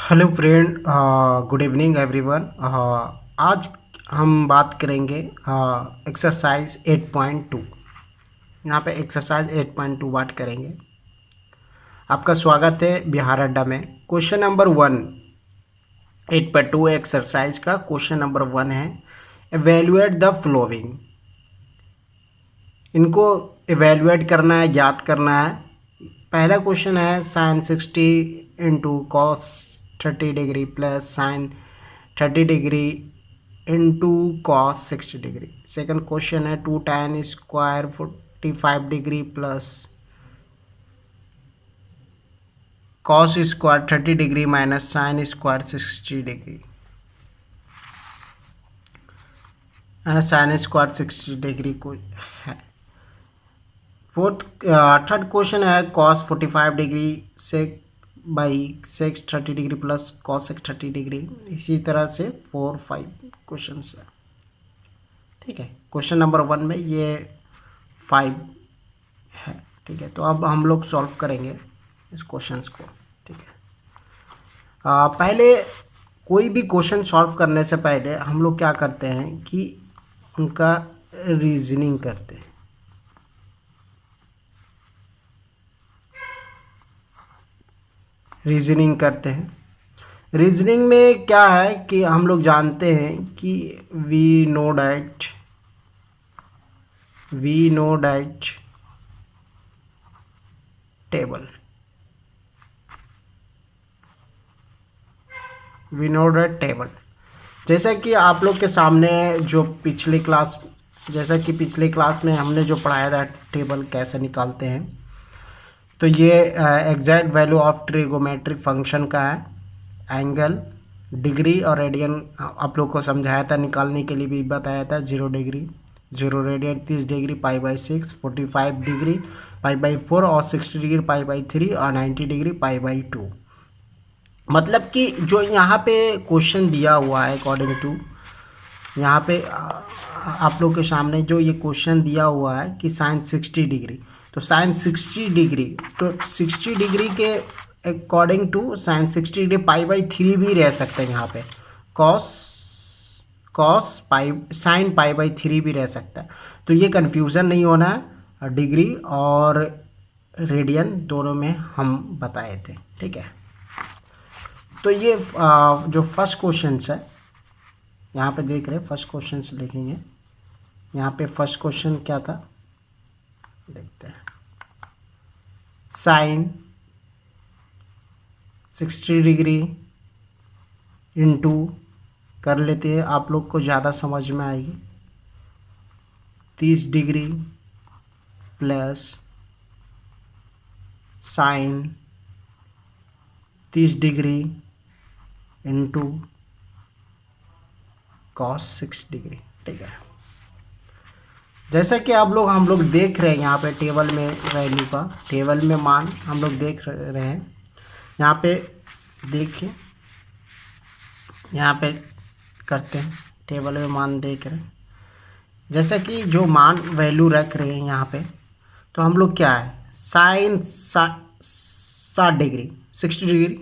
Hello friend, good evening everyone. आज हम बात करेंगे एक्सरसाइज 8.2। यहाँ पे एक्सरसाइज 8.2 बात करेंगे। आपका स्वागत है बिहार अड्डा में। क्वेश्चन नंबर 1 8.2 एक्सरसाइज का क्वेश्चन नंबर 1 है एवेल्युएट द फ्लोइंग। इनको एवेल्युएट करना है, ज्ञात करना है। पहला क्वेश्चन है sine 60 into cos 30 degree plus sine 30 degree into cos 60 degree. Second question है 2 tan square 45 degree plus cos square 30 degree minus sine square 60 degree sine square 60 degree को है। थर्ड क्वेश्चन है कॉस 45 डिग्री से by sex 30 degree plus cos 30 degree. इसी तरह से 4-5 question है। ठीक है, क्वेश्चन नंबर 1 में ये 5 है। ठीक है, तो अब हम लोग सॉल्व करेंगे इस क्वेश्चंस को। ठीक है, पहले कोई भी क्वेश्चन सॉल्व करने से पहले हम लोग क्या करते हैं कि उनका रीजनिंग करते हैं। रीजनिंग में क्या है कि हम लोग जानते हैं कि वी नो डैट टेबल, जैसा कि आप लोग के सामने जो पिछली क्लास में हमने जो पढ़ाया था टेबल कैसे निकालते हैं। तो ये exact value of trigonometric function का है। एंगल, डिग्री और रेडियन आप लोग को समझाया था, निकालने के लिए भी बताया था। 0 डिग्री 0 रेडियन 30 डिग्री π/6, 45 डिग्री π/4 और 60 डिग्री π/3 और 90 डिग्री π/2। मतलब कि जो यहाँ पे क्वेश्चन दिया हुआ है अकॉर्डिंग टू यहाँ पे आप लोग के सामने जो ये क्वेश्चन दिया हुआ है कि साइन 60 डिग्री, तो साइन 60 डिग्री तो 60 डिग्री के अकॉर्डिंग टू साइन 60 डिग्री π/3 भी रह सकते हैं। यहाँ पे कॉस पाई साइन π/3 भी रह सकता है। तो ये कन्फ्यूज़न नहीं होना है। डिग्री और रेडियन दोनों में हम बताए थे। ठीक है, तो ये जो फर्स्ट क्वेश्चन है यहाँ पे देख रहे हैं। फर्स्ट क्वेश्चन लिखेंगे। यहाँ पे फर्स्ट क्वेश्चन क्या था देखते हैं। साइन 60 डिग्री इंटू कर लेते हैं, आप लोग को ज़्यादा समझ में आएगी। 30 degree plus sine 30 degree into cos 60 degree. ठीक है, जैसा कि हम लोग देख रहे हैं यहाँ पे टेबल में वैल्यू का, टेबल में मान हम लोग देख रहे हैं। यहाँ पे देखिए, यहाँ पे करते हैं, टेबल में मान देख रहे हैं। जैसा कि जो मान वैल्यू रख रहे हैं यहाँ पे, तो हम लोग क्या है साइन 60 डिग्री 60 डिग्री,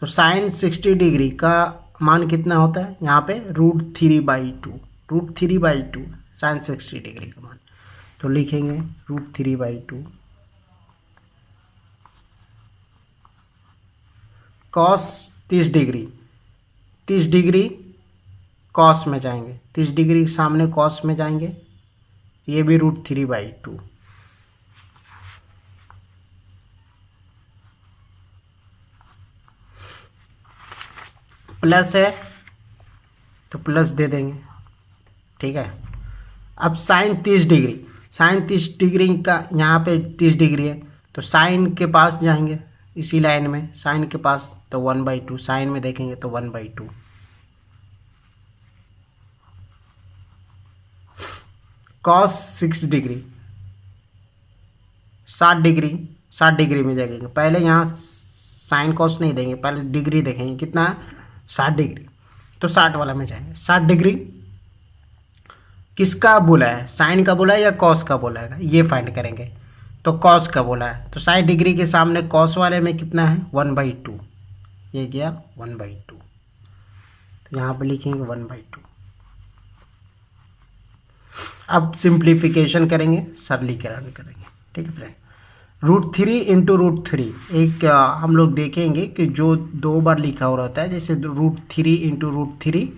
तो साइन 60 डिग्री का मान कितना होता है यहाँ पे √3/2 साइन 60 डिग्री का मान। तो लिखेंगे √3/2 कॉस 30 डिग्री कॉस में जाएंगे, 30 डिग्री सामने कॉस में जाएंगे, ये भी √3/2 प्लस है तो प्लस दे देंगे। ठीक है, अब साइन 30 डिग्री का यहाँ पे 30 डिग्री है, तो साइन के पास जाएंगे इसी लाइन में, साइन के पास तो 1/2, साइन में देखेंगे तो 1/2। कॉस 60 डिग्री 60 डिग्री में जाएंगे। पहले यहाँ साइन कॉस नहीं देंगे, पहले डिग्री देखेंगे कितना है 60 डिग्री, तो 60 वाला में जाएंगे। 60 डिग्री किसका बोला है, साइन का बोला है या कॉस का बोला है, ये फाइंड करेंगे। तो कॉस का बोला है, तो 60 डिग्री के सामने कॉस वाले में कितना है 1/2। ये गया 1/2, तो यहाँ पे लिखेंगे 1/2। अब सिंप्लीफिकेशन करेंगे, सरलीकरण करेंगे, ठीक है फ्रेंड। √3 इंटू √3, एक हम लोग देखेंगे कि जो 2 बार लिखा हो रहता है, जैसे √3 इंटू √3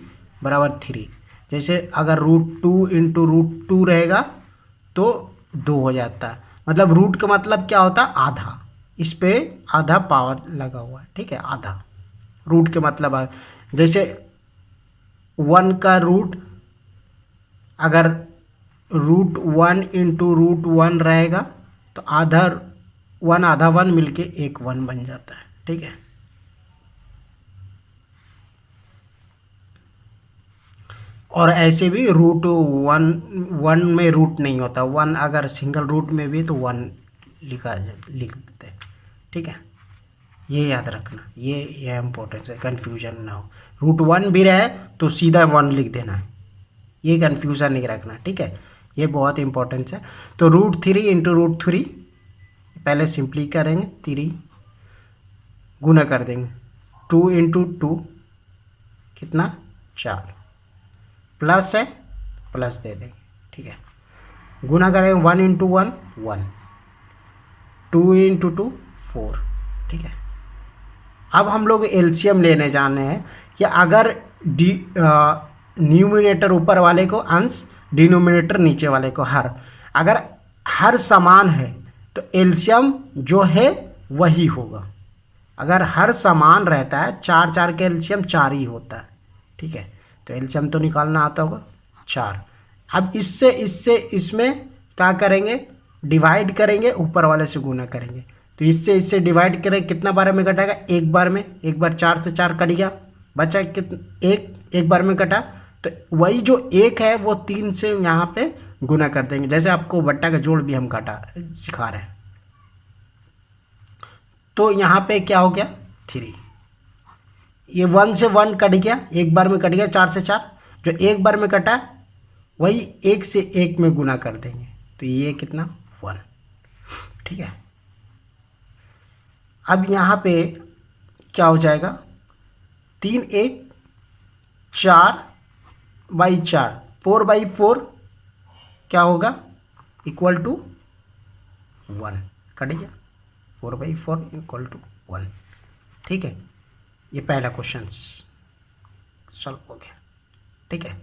बराबर 3, जैसे अगर √2 इंटू √2 रहेगा तो 2 हो जाता है। मतलब रूट का मतलब क्या होता है, आधा, इस पे आधा पावर लगा हुआ है, ठीक है, आधा रूट के मतलब है। जैसे 1 का रूट अगर √1 इंटू √1 रहेगा तो आधा 1 मिलके एक 1 बन जाता है, ठीक है। और ऐसे भी √1 में रूट नहीं होता, 1 अगर सिंगल रूट में भी तो 1 लिख देते हैं, ठीक है। ये याद रखना, ये इम्पोर्टेंस है, कंफ्यूजन ना हो। √1 भी रहे तो सीधा 1 लिख देना है, ये कंफ्यूजन नहीं रखना, ठीक है, ये बहुत इंपॉर्टेंस है। तो √3 इंटू √3 पहले सिंपली करेंगे, 3 गुना कर देंगे, 2 इंटू 2 कितना 4, प्लस है प्लस दे देंगे, ठीक है। गुना करेंगे 1 इंटू 1 1, 2 इंटू 2 4, ठीक है। अब हम लोग एलसीएम लेने जाने हैं कि अगर न्यूमिनेटर ऊपर वाले को अंश, डिनोमिनेटर नीचे वाले को हर, अगर हर समान है तो एलसीएम जो है वही होगा। अगर हर समान रहता है, 4 4 के एलसीएम 4 ही होता है, ठीक है। तो एलसीएम तो निकालना आता होगा 4। अब इससे इसमें क्या करेंगे, डिवाइड करेंगे, ऊपर वाले से गुना करेंगे। तो इससे डिवाइड करें, कितना बार में कटेगा, एक बार में, एक बार 4 से 4 कट गया, बचा कितना, एक बार में कटा। तो वही जो 1 है वो 3 से यहाँ पे गुना कर देंगे, जैसे आपको बट्टा का जोड़ भी हम काटा सिखा रहे हैं। तो यहाँ पे क्या हो गया 3, ये 1 से 1 कट गया, एक बार में कट गया 4 से 4, जो एक बार में कटा वही 1 से 1 में गुना कर देंगे, तो ये कितना 1, ठीक है। अब यहाँ पे क्या हो जाएगा, 3 1 4/4, 4/4 क्या होगा, इक्वल टू 1, कट गया, 4/4 इक्वल टू 1, ठीक है। ये पहला क्वेश्चन सॉल्व हो गया, ठीक है।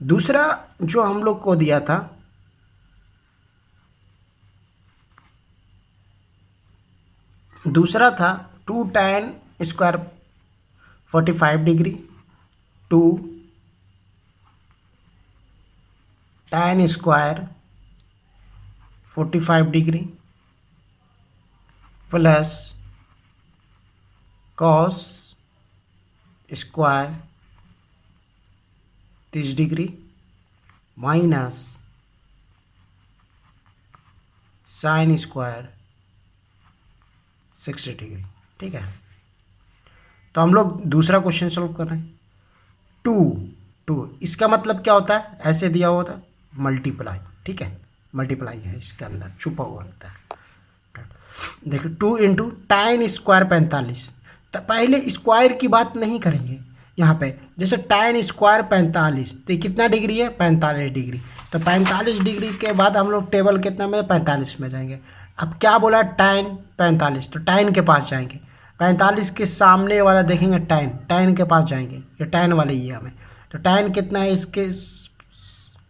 दूसरा जो हम लोग को दिया था, दूसरा था 2 tan square 45 degree, 2 tan square 45 degree plus cos square 30 degree minus sin square 60 degree, ठीक है। तो हम लोग दूसरा क्वेश्चन सॉल्व कर रहे हैं। 2 इसका मतलब क्या होता है, ऐसे दिया हुआ था मल्टीप्लाई, ठीक है, मल्टीप्लाई है इसके अंदर छुपा हुआ होता है। देखो 2 इंटू tan स्क्वायर 45, तो पहले स्क्वायर की बात नहीं करेंगे यहाँ पे, जैसे tan स्क्वायर 45 तो कितना डिग्री है 45 डिग्री, तो 45 डिग्री के बाद हम लोग टेबल कितना में 45 में जाएंगे। अब क्या बोला tan 45, तो tan के पास जाएंगे, 45 के सामने वाला देखेंगे tan के पास जाएंगे, ये tan वाले ही है हमें, तो tan कितना है इसके,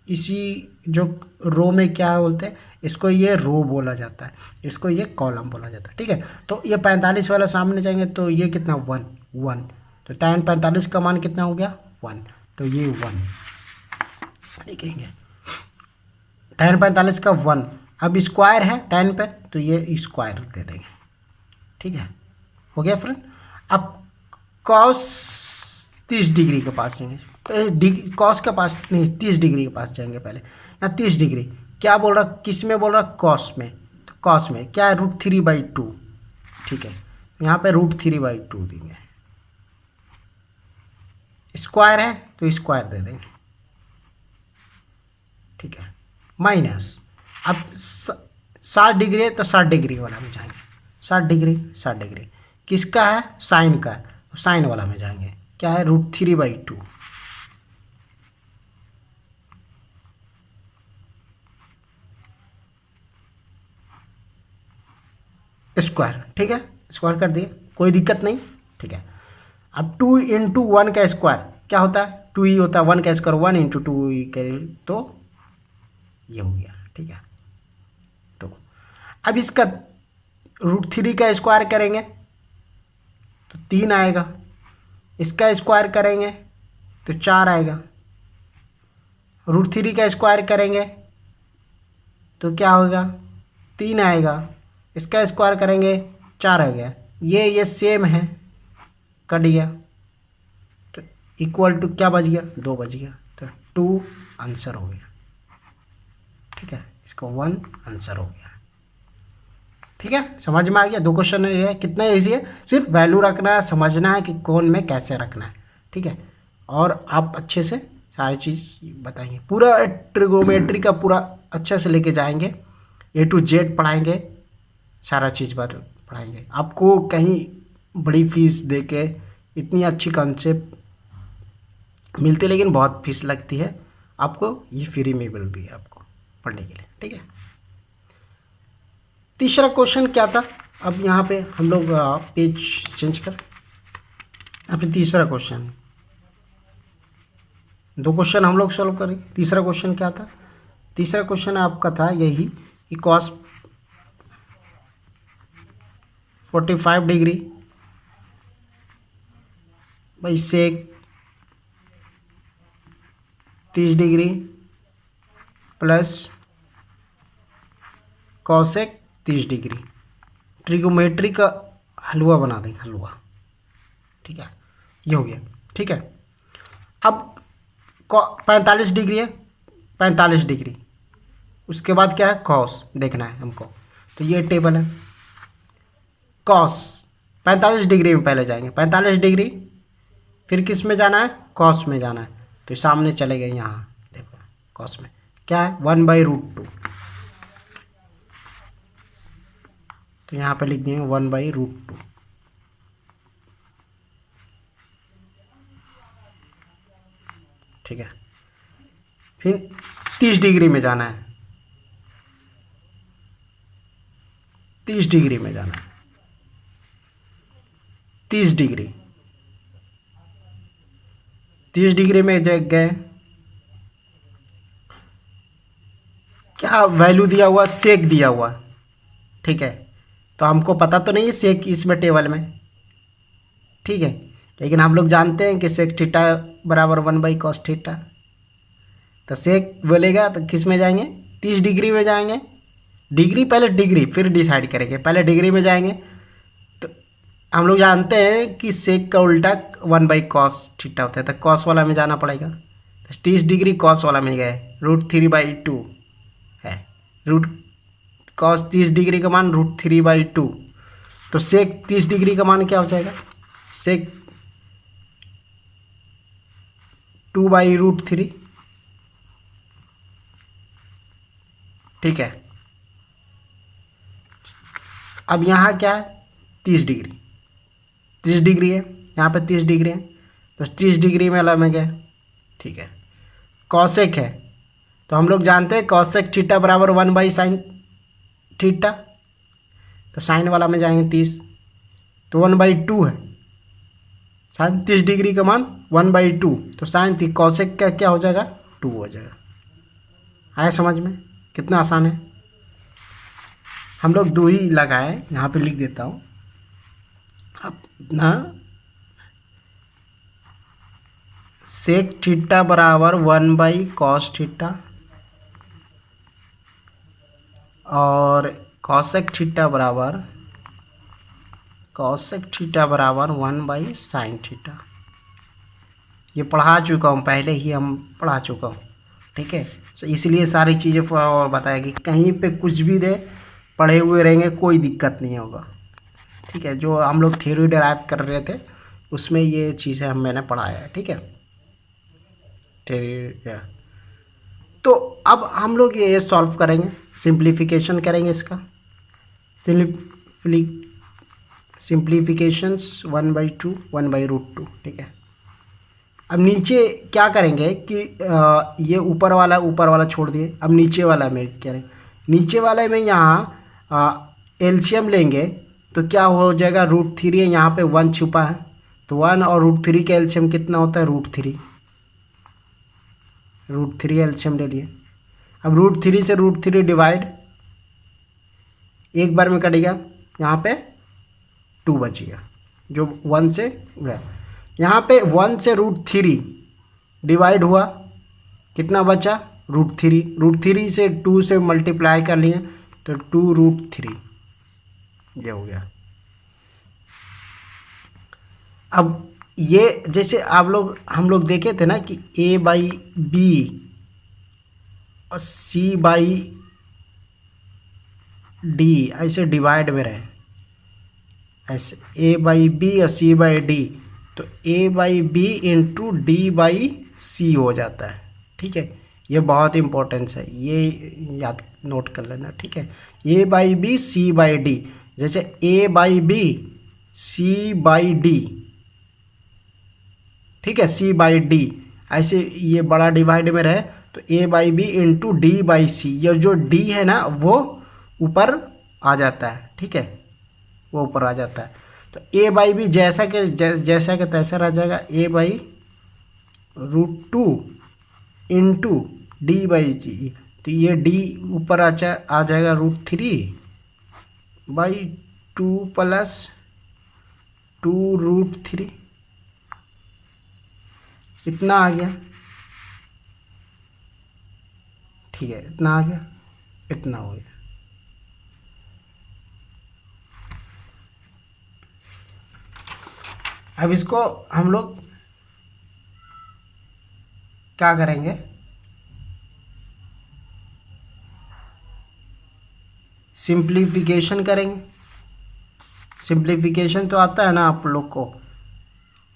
इसी जो रो में क्या बोलते हैं इसको, ये रो बोला जाता है, इसको ये कॉलम बोला जाता है, ठीक है। तो ये 45 वाला सामने जाएंगे तो ये कितना 1, तो tan 45 का मान कितना हो गया 1, तो ये 1 लिखेंगे, tan 45 का 1। अब स्क्वायर है tan पे तो ये स्क्वायर दे देंगे, ठीक है, हो गया फ्रेंड। अब cos 30 डिग्री के पास जाएंगे, कॉस के पास नहीं 30 डिग्री के पास जाएंगे पहले। यहाँ 30 डिग्री क्या बोल रहा, किस में बोल रहा, कॉस में, तो कॉस में क्या है √3/2, ठीक है, यहाँ पे √3/2 देंगे, स्क्वायर है तो स्क्वायर दे देंगे, ठीक है, माइनस। अब 60 डिग्री है तो 60 डिग्री वाला में जाएंगे, 60 डिग्री किसका है, साइन का है, साइन वाला में जाएंगे, क्या है √3/2 स्क्वायर। ठीक है, स्क्वायर कर दिए, कोई दिक्कत नहीं। ठीक है, अब 2 × 1 का स्क्वायर क्या होता है, 2 ही होता है, 1 का स्क्वायर 1 × 2 करें तो ये हो गया। ठीक है, तो अब इसका √3 का स्क्वायर करेंगे तो 3 आएगा, इसका स्क्वायर करेंगे तो 4 आएगा, √3 का स्क्वायर करेंगे तो क्या होगा, 3 आएगा, इसका स्क्वायर करेंगे 4 आ गया, ये सेम है, कट गया, तो इक्वल टू क्या बच गया, 2 बच गया, तो 2 आंसर हो गया। ठीक है, इसको 1 आंसर हो गया। ठीक है, समझ में आ गया, 2 क्वेश्चन है, कितना ईजी है, सिर्फ वैल्यू रखना है, समझना है कि कौन में कैसे रखना है। ठीक है, और आप अच्छे से सारी चीज़ बताएंगे, पूरा ट्रिगोनोमेट्री का पूरा अच्छे से लेके जाएंगे, A to Z पढ़ाएंगे, सारा चीज़ बात पढ़ाएंगे आपको। कहीं बड़ी फीस दे के इतनी अच्छी कॉन्सेप्ट मिलती, लेकिन बहुत फीस लगती है, आपको ये फ्री में मिलती है आपको पढ़ने के लिए। ठीक है, तीसरा क्वेश्चन क्या था, अब यहाँ पे हम लोग पेज चेंज कर, यहाँ पे तीसरा क्वेश्चन, 2 क्वेश्चन हम लोग सॉल्व करें। तीसरा क्वेश्चन क्या था, तीसरा क्वेश्चन आपका था यही कि cos 45 degree by sec 30 degree plus cosec 30 degree, trigonometry का हलवा बना देंगे, हलवा। ठीक है, ये हो गया। ठीक है, अब 45 डिग्री है, 45 डिग्री, उसके बाद क्या है, कॉस देखना है हमको, तो ये टेबल है, कॉस 45 डिग्री में पहले जाएंगे, 45 डिग्री, फिर किस में जाना है, कॉस में जाना है, तो सामने चले गए, यहाँ देखो कॉस में क्या है, 1/√2, तो यहाँ पे लिख देंगे 1/√2। ठीक है, फिर 30 डिग्री में जाना है, 30 डिग्री में जाना है, 30 डिग्री, 30 डिग्री में गए, क्या वैल्यू दिया हुआ, सेक दिया हुआ। ठीक है, तो हमको पता तो नहीं है सेक इसमें टेबल में। ठीक है, लेकिन हम लोग जानते हैं कि सेक थीटा बराबर 1/cos थीटा, तो सेक बोलेगा तो किस में जाएंगे, 30 डिग्री में जाएंगे, डिग्री पहले डिग्री फिर डिसाइड करेंगे, पहले डिग्री में जाएंगे, तो हम लोग जानते हैं कि सेक का उल्टा 1/cos थीटा होता है, तो कॉस वाला में जाना पड़ेगा, तो 30 डिग्री कॉस वाला में गए, √3/2 है, cos 30 डिग्री का मान √3/2, तो सेक 30 डिग्री का मान क्या हो जाएगा, सेक 2/√3। ठीक है, अब यहाँ क्या है, 30 डिग्री, 30 डिग्री है, यहाँ पे 30 डिग्री है, तो 30 डिग्री में अलग में गए। ठीक है, कॉसेक है, तो हम लोग जानते हैं कॉसेक थीटा बराबर 1/sin थीटा, तो साइन वाला में जाएंगे 30, तो 1/2 है, साइन 30 डिग्री का मान 1/2, तो साइन थी कॉसेक का क्या हो जाएगा, 2 हो जाएगा। आया समझ में, कितना आसान है, हम लोग 2 ही लगाए, यहाँ पे लिख देता हूँ अब ना, सेक थीटा बराबर 1/cos थीटा और कॉसेक थीटा बराबर 1/sin थीटा। ये पढ़ा चुका हूँ, पहले ही हम पढ़ा चुका हूँ। ठीक है, तो इसलिए सारी चीज़ें बताएगी, कहीं पे कुछ भी दे पढ़े हुए रहेंगे, कोई दिक्कत नहीं होगा। ठीक है, जो हम लोग थ्योरी डिराइव कर रहे थे उसमें ये चीज़ें मैंने पढ़ाया है। ठीक है, थ्योरी, तो अब हम लोग ये सॉल्व करेंगे, सिंप्लीफिकेशन करेंगे, इसका सिंप्लीफिकेशंस 1/2 1/√2, ठीक है। अब नीचे क्या करेंगे कि ये ऊपर वाला छोड़ दिए, अब नीचे वाला में करें। नीचे वाला में यहाँ एलसीएम लेंगे तो क्या हो जाएगा, √3 है, यहाँ पे 1 छुपा है, तो 1 और √3 का एलसीएम कितना होता है, √3 एलसीएम ले लिए। अब √3 से √3 डिवाइड, एक बार में कटेगा, यहाँ पे 2 बचेगा जो 1 से गया। यहाँ पे 1 से √3 डिवाइड हुआ, कितना बचा, √3 से 2 से मल्टीप्लाई कर लिए तो 2√3, ये हो गया। अब ये जैसे हम लोग देखे थे ना कि a/b और c/d ऐसे डिवाइड में रहे, ऐसे a/b और c/d, तो a/b इंटू d/c हो जाता है, ठीक है। ये बहुत इंपॉर्टेंस है, ये याद नोट कर लेना, ठीक है। a/b c/d, जैसे a/b c/d, ठीक है, c/d ऐसे ये बड़ा डिवाइड में रहे तो a/b इंटू d/c, ये जो d है ना वो ऊपर आ जाता है, ठीक है, वो ऊपर आ जाता है। तो a/b जैसा कि तैसा रह जाएगा, a/√2 इंटू d/c, तो ये d ऊपर आ जाएगा √3/2 प्लस 2√3, इतना आ गया, ठीक है, इतना आ गया, इतना हो गया। अब इसको हम लोग क्या करेंगे, सिंप्लीफिकेशन करेंगे। सिंप्लीफिकेशन तो आता है ना आप लोग को,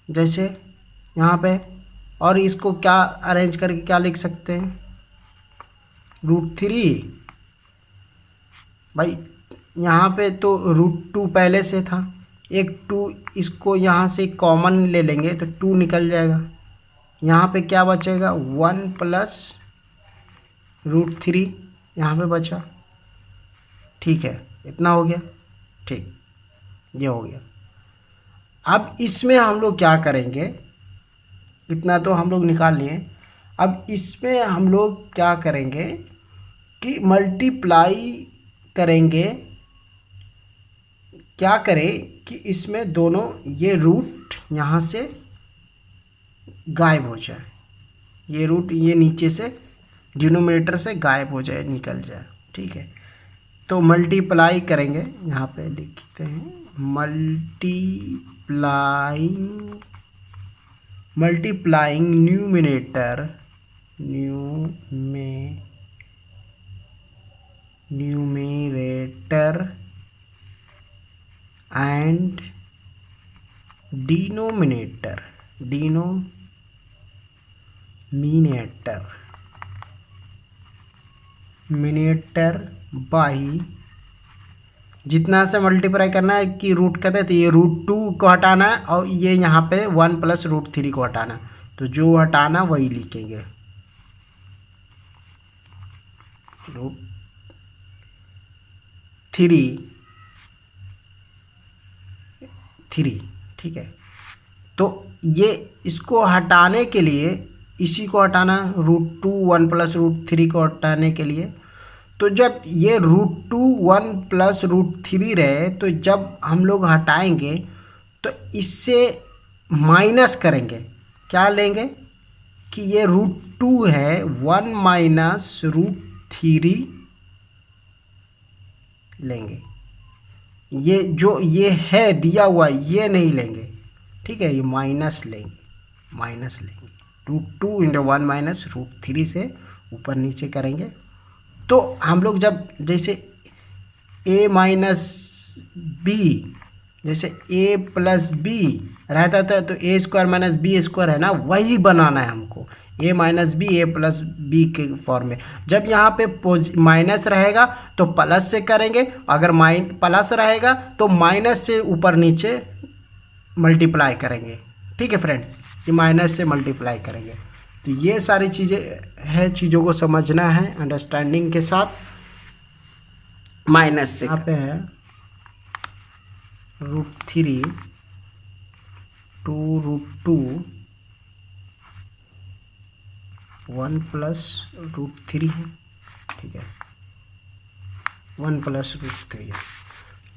जैसे यहाँ पे, और इसको क्या अरेंज करके क्या लिख सकते हैं, √3 भाई, यहाँ पे तो √2 पहले से था, एक 2 इसको यहाँ से कॉमन ले लेंगे तो 2 निकल जाएगा, यहाँ पे क्या बचेगा, 1 प्लस √3 यहाँ पे बचा, ठीक है, इतना हो गया, ठीक, ये हो गया। अब इसमें हम लोग क्या करेंगे, इतना तो हम लोग निकाल लिए, अब इसमें हम लोग क्या करेंगे कि मल्टीप्लाई करेंगे। क्या करें कि इसमें दोनों ये रूट यहाँ से गायब हो जाए, ये रूट ये नीचे से डिनोमिनेटर से गायब हो जाए, निकल जाए, ठीक है। तो मल्टीप्लाई करेंगे, यहाँ पे लिखते हैं multiplying numerator and denominator by, जितना से मल्टीप्लाई करना है कि रूट कहते हैं, तो ये √2 को हटाना है और ये यहाँ पे 1 प्लस √3 को हटाना, तो जो हटाना वही लिखेंगे, √3, ठीक है। तो ये इसको हटाने के लिए, इसी को हटाना, √2 1 प्लस √3 को हटाने के लिए, तो जब ये √2 1 प्लस √3 रहे, तो जब हम लोग हटाएंगे तो इससे माइनस करेंगे, क्या लेंगे कि ये √2 है, 1 माइनस √3 लेंगे, ये जो ये है दिया हुआ ये नहीं लेंगे, ठीक है, ये माइनस लेंगे, √2 इंटू 1 माइनस √3 से ऊपर नीचे करेंगे। तो हम लोग जब जैसे a माइनस बी, जैसे a प्लस बी रहता था, तो a² माइनस बी² है ना, वही बनाना है हमको, ए माइनस बी ए प्लस बी के फॉर्म में। जब यहाँ पे माइनस रहेगा तो प्लस से करेंगे, अगर प्लस रहेगा तो माइनस से ऊपर नीचे मल्टीप्लाई करेंगे। ठीक है फ्रेंड, ये माइनस से मल्टीप्लाई करेंगे। तो ये सारी चीज़ें है, चीज़ों को समझना है अंडरस्टैंडिंग के साथ। माइनस से यहाँ पे है √3 2√2 1 प्लस √3 है। ठीक है, 1 प्लस √3 है।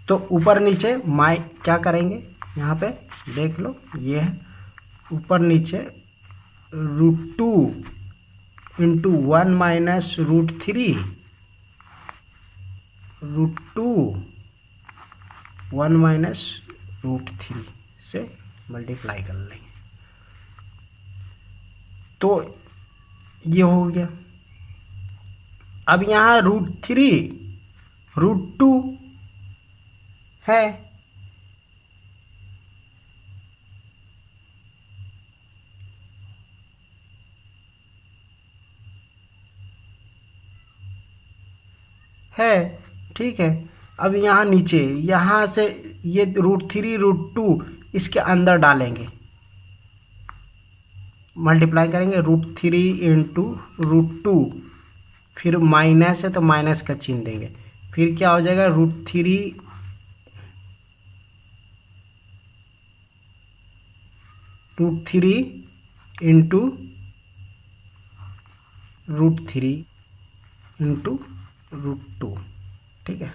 तो ऊपर नीचे क्या करेंगे, यहाँ पे देख लो, ये है ऊपर नीचे √2 इंटू 1 माइनस √3 √2 1 माइनस √3 से मल्टीप्लाई कर लेंगे। तो ये हो गया। अब यहाँ √3 √2 है, ठीक है। अब यहाँ नीचे, यहाँ से ये √3 √2 इसके अंदर डालेंगे, मल्टीप्लाई करेंगे √3 इंटू √2, फिर माइनस है तो माइनस का चिन्ह देंगे, फिर क्या हो जाएगा √3 इंटू √3 इंटू √2। ठीक है,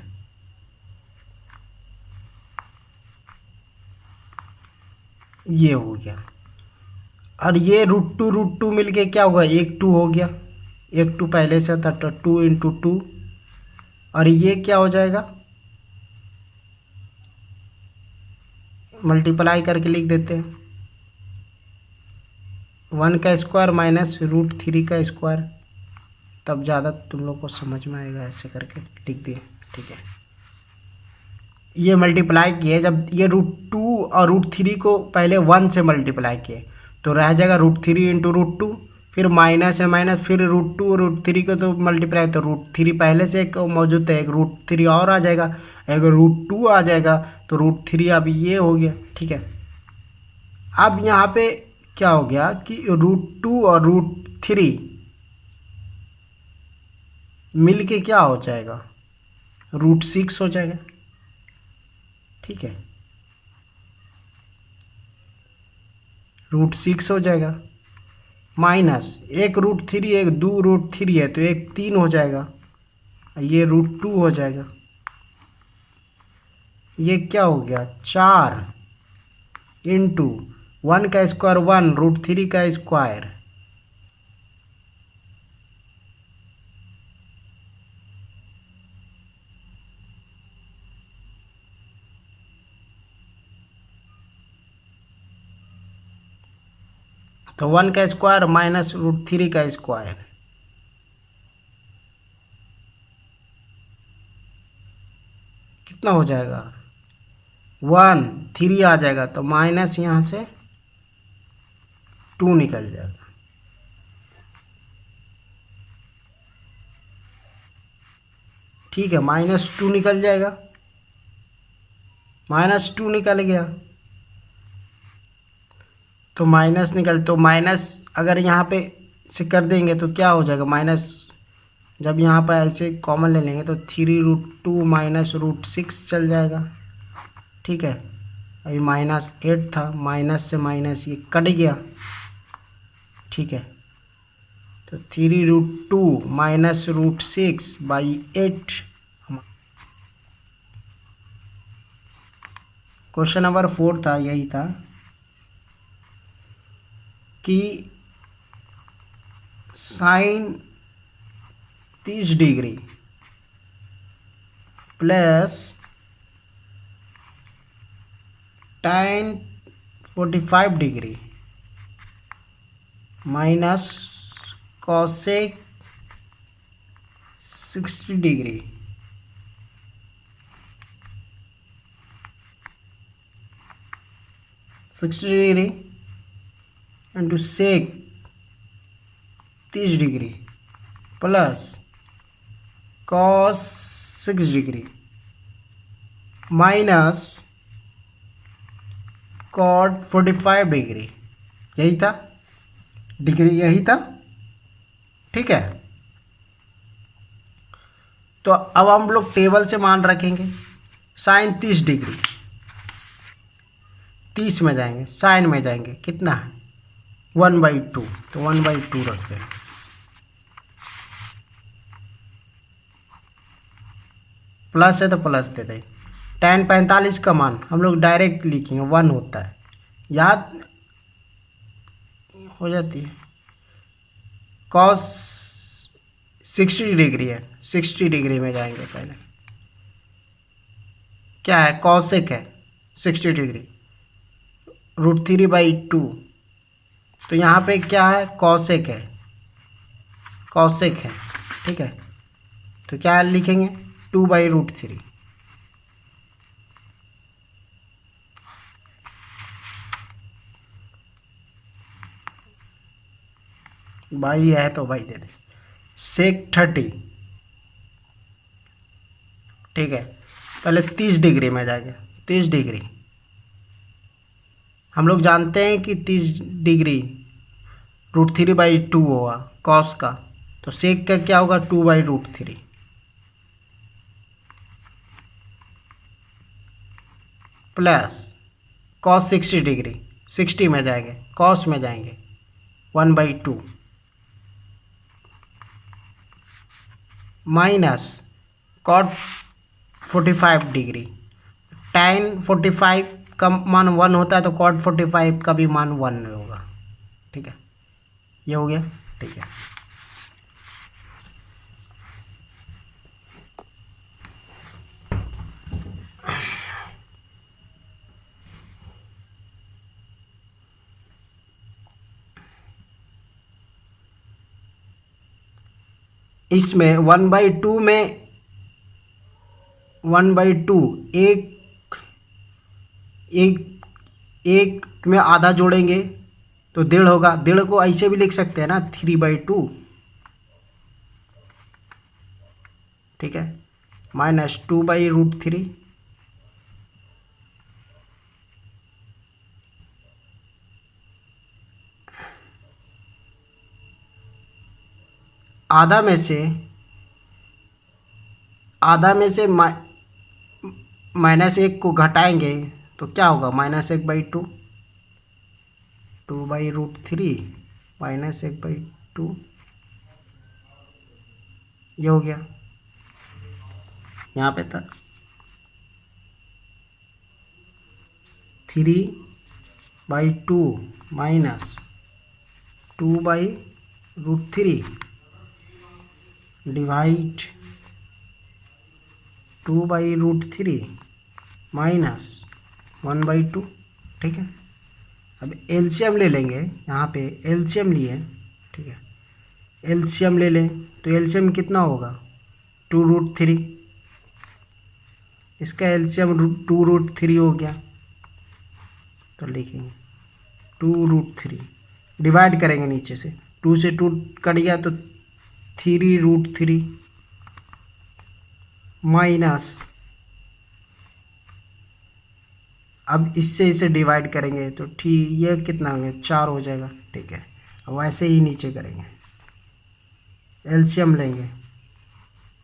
ये हो गया। और ये √2 मिलके क्या होगा, 1 2 हो गया, 1 2 पहले से था तो 2 इंटू 2, और ये क्या हो जाएगा, मल्टीप्लाई करके लिख देते हैं 1 का स्क्वायर माइनस √3 का स्क्वायर, तब ज़्यादा तुम लोग को समझ में आएगा, ऐसे करके लिख दिए। ठीक है, ये मल्टीप्लाई किए, जब ये √2 और √3 को पहले 1 से मल्टीप्लाई किए तो रह जाएगा √3 इंटू √2, फिर माइनस है माइनस, फिर √2 और √3 को तो मल्टीप्लाई, तो √3 पहले से एक मौजूद है, एक √3 और आ जाएगा, एक √2 आ जाएगा, तो √3 अब ये हो गया। ठीक है, अब यहाँ पे क्या हो गया कि √2 और √3 मिल के क्या हो जाएगा, √6 हो जाएगा। ठीक है, √6 हो जाएगा, माइनस एक √3, एक 2 √3 है तो एक 3 हो जाएगा, ये √2 हो जाएगा। ये क्या हो गया, 4 इंटू 1 का स्क्वायर 1 √3 का स्क्वायर, तो 1 का स्क्वायर माइनस √3 का स्क्वायर, कितना हो जाएगा, 1 3 आ जाएगा, तो माइनस यहाँ से 2 निकल जाएगा। ठीक है, -2 निकल जाएगा, -2 निकल गया, तो माइनस अगर यहाँ पे से कर देंगे तो क्या हो जाएगा, माइनस जब यहाँ पर ऐसे कॉमन ले लेंगे तो 3√2 माइनस √6 चल जाएगा। ठीक है, अभी -8 था, माइनस से माइनस ये कट गया। ठीक है, तो 3√2 माइनस √6/8। क्वेश्चन नंबर 4 था, यही था कि sine 30 degree plus tan 45 degree minus cosec 60 degree into sec 30 degree plus cos 6 degree minus cot 45 degree, यही था डिग्री, यही था। ठीक है, तो अब हम लोग टेबल से मान रखेंगे। साइन 30 डिग्री, 30 में जाएंगे, साइन में जाएंगे, कितना है 1/2, तो 1/2 रखते हैं। प्लस है तो प्लस दे दें। tan 45 का मान हम लोग डायरेक्ट लिखेंगे, 1 होता है, याद हो जाती है। कॉस 60 डिग्री है, 60 डिग्री में जाएंगे पहले। क्या है, कॉसेक है 60 डिग्री, √3/2, तो यहाँ पे क्या है, कॉसेक है, कॉसेक है। ठीक है, तो क्या लिखेंगे 2/√3। भाई है तो भाई दे दे। सेक 30, ठीक है, पहले 30 डिग्री में जाएगा। 30 डिग्री हम लोग जानते हैं कि 30 डिग्री √3/2 होगा कॉस का, तो सेक का क्या होगा 2/√3 प्लस कॉस 60 डिग्री, 60 में जाएंगे, कॉस में जाएंगे 1/2 माइनस कॉट 45 डिग्री। tan 45 का मान 1 होता है, तो कॉट 45 का भी मान 1 होगा। ठीक है, ये हो गया। ठीक है, इसमें 1/2 में 1/2 एक में आधा जोड़ेंगे तो 1.5 होगा। 1.5 को ऐसे भी लिख सकते हैं ना, 3/2। ठीक है, माइनस 2/√3 आधा में से -1 को घटाएंगे तो क्या होगा, -1/2, 2/√3 -1/2, ये हो गया। यहाँ पे था 3/2 माइनस 2/√3 डिवाइड 2/√3 माइनस 1/2। ठीक है, अब एलसीएम ले लेंगे, यहाँ पे एलसीएम लिए। ठीक है, एलसीएम ले लें तो एलसीएम कितना होगा 2√3, इसका एलसीएम 2√3 हो गया, तो लिखेंगे 2√3 डिवाइड करेंगे नीचे से, 2 से 2 कट गया तो 3√3 माइनस, अब इससे इसे डिवाइड करेंगे तो ठीक ये कितना हो गया 4 हो जाएगा। ठीक है, अब वैसे ही नीचे करेंगे, एलसीएम लेंगे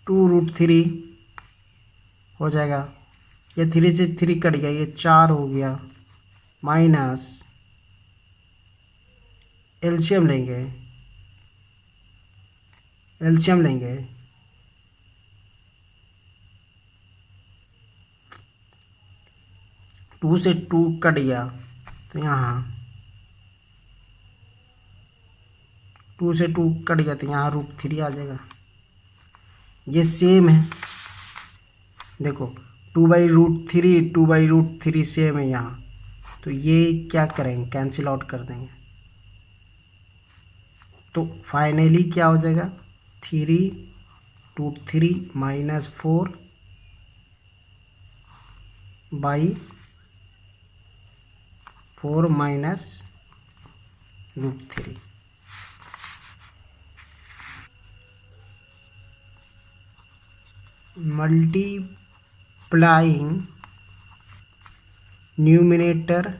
2√3 हो जाएगा, ये 3 से 3 कट गया, ये 4 हो गया, माइनस एलसीएम लेंगे 2 से 2 कट गया तो यहाँ 2 से 2 कट गया तो यहाँ √3 आ जाएगा। ये सेम है, देखो 2/√3 सेम है यहाँ, तो ये क्या करेंगे, कैंसिल आउट कर देंगे, तो फाइनली क्या हो जाएगा 3√3 minus 4/4 minus √3। Multiplying numerator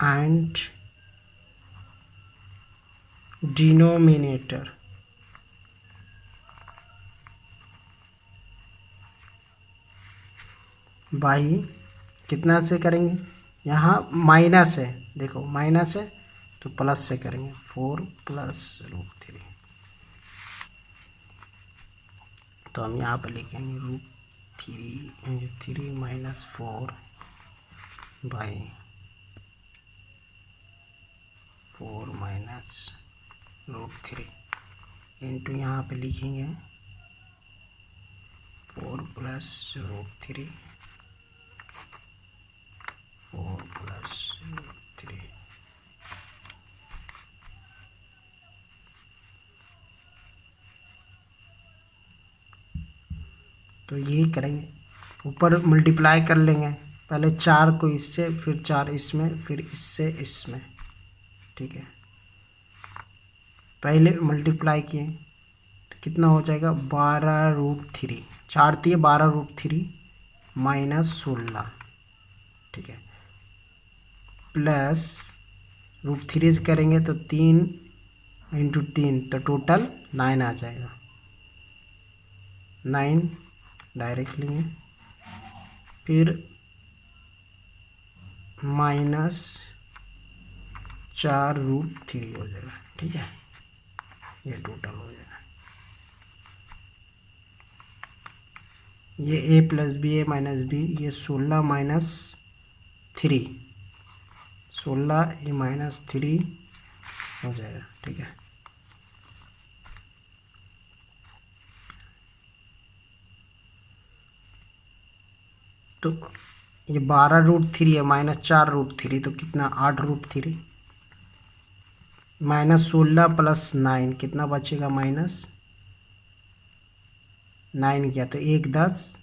and denominator by कितना से करेंगे, यहाँ माइनस है, देखो माइनस है तो प्लस से करेंगे, 4 + √3। तो हम यहाँ पे लिखेंगे √3 - 4 बाई 4 - √3 इंटू यहाँ पे लिखेंगे 4 + √3 4 + √3। तो यही करेंगे, ऊपर मल्टीप्लाई कर लेंगे, पहले 4 को इससे, फिर 4 इसमें, फिर इससे इसमें, ठीक है। पहले मल्टीप्लाई किए तो कितना हो जाएगा, 12√3, 4 दिए 12√3 -16, ठीक है, प्लस √3 से करेंगे तो 3 × 3 तो टोटल 9 आ जाएगा, 9 डायरेक्ट लेंगे, फिर -4√3 हो जाएगा, ठीक है, ये टोटल हो जाएगा। ये a + b a - b, ये 16 - 3 16 a - 3 हो जाएगा, ठीक है। तो ये 12√3 है, -4√3 तो कितना, 8√3 -16 + 9 कितना बचेगा, -9 किया तो 1 10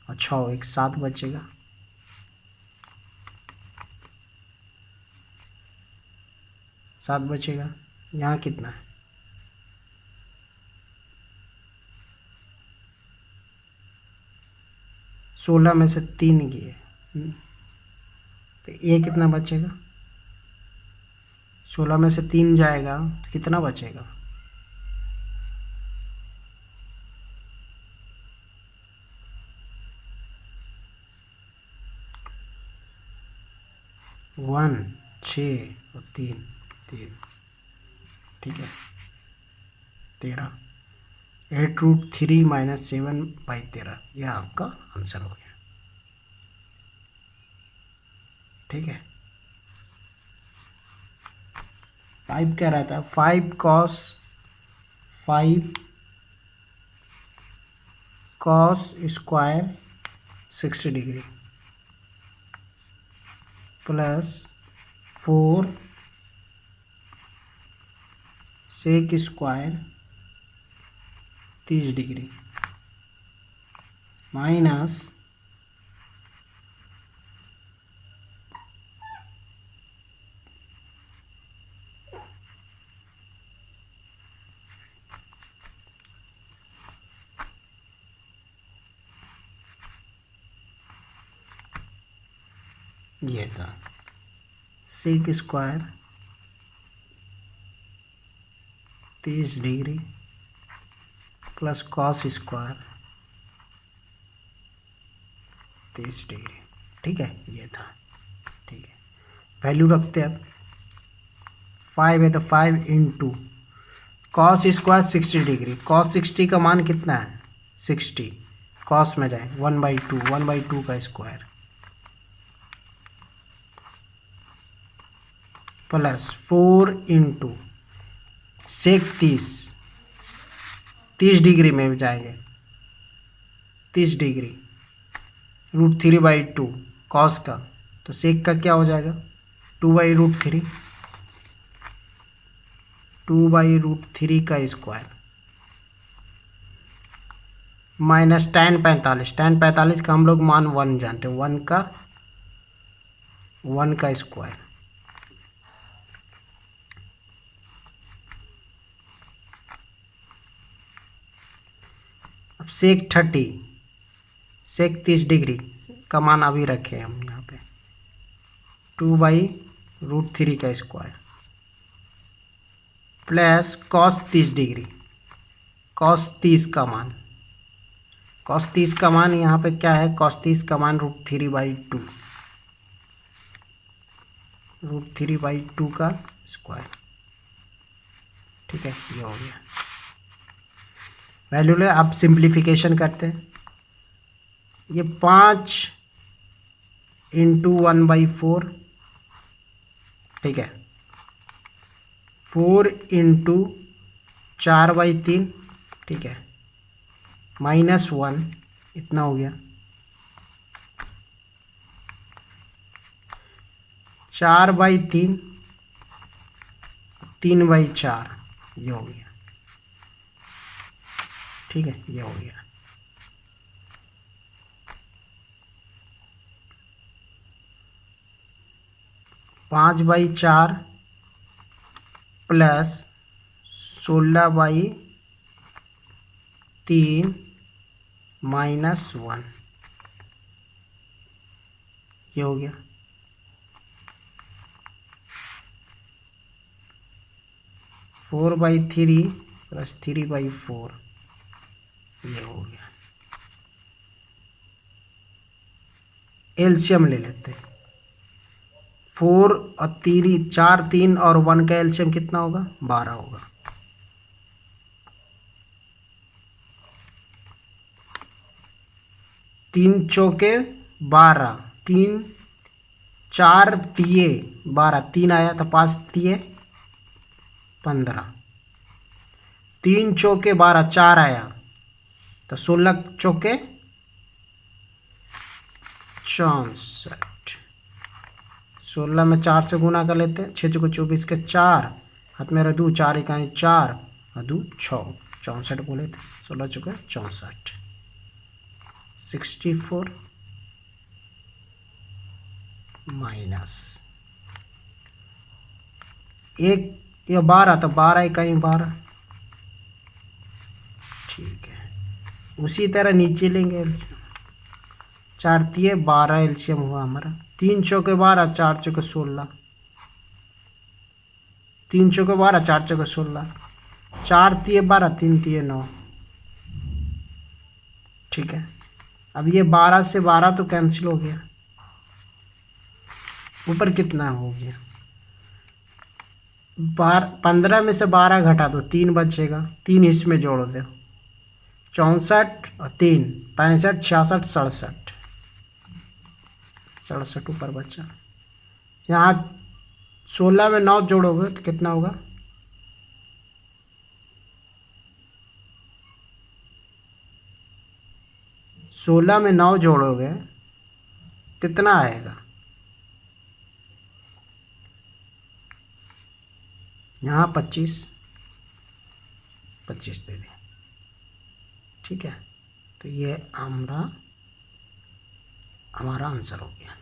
और 6 1 7 बचेगा। 7 बचेगा, यहाँ कितना है, 16 में से 3 गए तो ये कितना बचेगा, 16 में से 3 जाएगा तो कितना बचेगा, 1 6 और 3 3, ठीक है, 13 8√3 - 7/13, यह आपका आंसर हो गया, ठीक है। 5 क्या रहता है, 5 cos 2 60 degree plus 4 sec square 30 degree minus ये था sec square 30 degree plus cos square 30 degree, ठीक है, ये था, ठीक है। वैल्यू रखते हैं अब, 5 है तो 5 × cos स्क्वायर 60 डिग्री, cos 60 का मान कितना है, 60, cos में जाए 1/2 का स्क्वायर प्लस 4 × sec 30 डिग्री में जाएंगे, 30 डिग्री √3/2 cos का, तो sec का क्या हो जाएगा, 2/√3 2/√3 का स्क्वायर माइनस tan 45 का हम लोग मान 1 जानते हैं, 1 का स्क्वायर अब सेक 30 डिग्री का मान अभी रखे हम यहाँ पे 2/√3 का square plus cos 30 degree, cos 30 का मान यहाँ पे क्या है, cos 30 का मान √3/2 √3/2 का स्क्वायर। ठीक है, ये हो गया वैल्यू ले। अब सिंप्लीफिकेशन करते हैं, ये 5 × 1/4, ठीक है, 4 × 4/3, ठीक है, -1 इतना हो गया, 4/3, 3/4 ये हो गया। ठीक है, ये हो गया। 5/4 प्लस 16/3 -1 ये हो गया। 4/3 प्लस 3/4 ये हो गया। एलसीएम ले लेते हैं, 4 और 3, 4, 3 और 1 का एलसीएम कितना होगा, 12 होगा। तीन चौके 12, 3 4 तिये 12, 3 आया तो 5 तिये 15, 3 चौके 12, 4 आया तो 16 चौके 64, 16 में 4 से गुना कर लेते हैं, 6 चौके 24 के 4, हाथ में रह 4 इकाई 4 और 2 6, 64 बोले थे, 16 चौके 64, 64 माइनस 1 या 12 तो 12 इकाई 12, ठीक है। उसी तरह नीचे लेंगे एलसीएम, 4 तिये 12 एलसीएम हुआ हमारा, 3 चौके 12, 4 चौके 16, 3 चौके 12, 4 चौके 16, 4 तिये 12, 3 तिये 9, ठीक है। अब ये 12 से 12 तो कैंसिल हो गया, ऊपर कितना हो गया, 15 में से 12 घटा दो, 3 बचेगा, 3 इसमें जोड़ दो, 64 और 3 65, 66, 67 ऊपर बचा। यहाँ 16 में 9 जोड़ोगे तो कितना होगा, 16 में 9 जोड़ोगे कितना आएगा, यहाँ 25 दे दें, ठीक है। तो ये हमारा आंसर हो गया।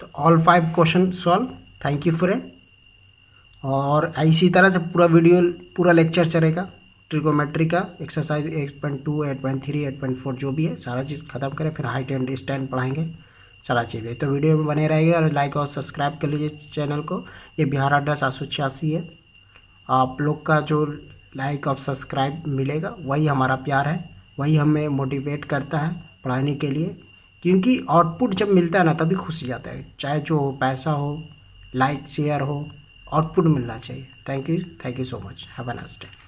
तो all 5 question solve. Thank you friend. और इसी तरह से पूरा लेक्चर चलेगा, ट्रिगोमेट्री का एक्सरसाइज 8.2, 8.3, 8.4 जो भी है सारा चीज़ खत्म करें, फिर हाइट एंड स्टैंड पढ़ाएंगे सारा चीज़। तो वीडियो में बने रहेगा और लाइक और सब्सक्राइब कर लीजिए चैनल को। ये बिहार अड्डा 786 है। आप लोग का जो लाइक और सब्सक्राइब मिलेगा वही हमारा प्यार है, वही हमें मोटिवेट करता है पढ़ाने के लिए, क्योंकि आउटपुट जब मिलता है ना तभी खुशी आता है, चाहे जो हो, पैसा हो, लाइक शेयर हो, आउटपुट मिलना चाहिए। Thank you so much. Have a nice day.